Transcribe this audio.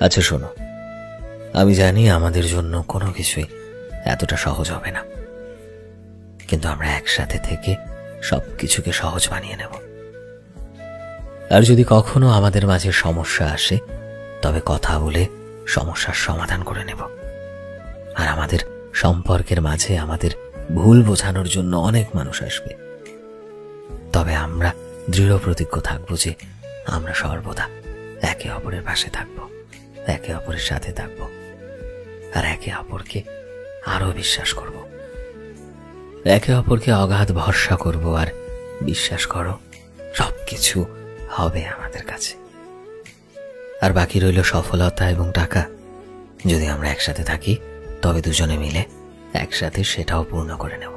আচ্ছা শোনো, আমি জানি আমাদের জন্য কোনো কিছুই এতটা সহজ হবে না, কিন্তু আমরা একসাথে থেকে সবকিছুকে সহজ বানিয়ে নেব। আর যদি কখনো আমাদের মাঝে সমস্যা আসে, তবে কথা বলে সমস্যার সমাধান করে নেব। আর আমাদের সম্পর্কের মাঝে আমাদের ভুল বোঝানোর জন্য অনেক মানুষ আসবে, তবে আমরা দৃঢ় প্রতিজ্ঞ থাকব যে আমরা সর্বদা একে অপরের পাশে থাকব, একে অপরের সাথে থাকব, আর একে অপরকে আরো বিশ্বাস করব। একে অপরকে অগাধ ভরসা করব, আর বিশ্বাস করো সবকিছু হবে আমাদের কাছে। আর বাকি রইল সফলতা এবং টাকা। যদি আমরা একসাথে থাকি, তবে দুজনে মিলে একসাথে সেটাও পূর্ণ করে নেব।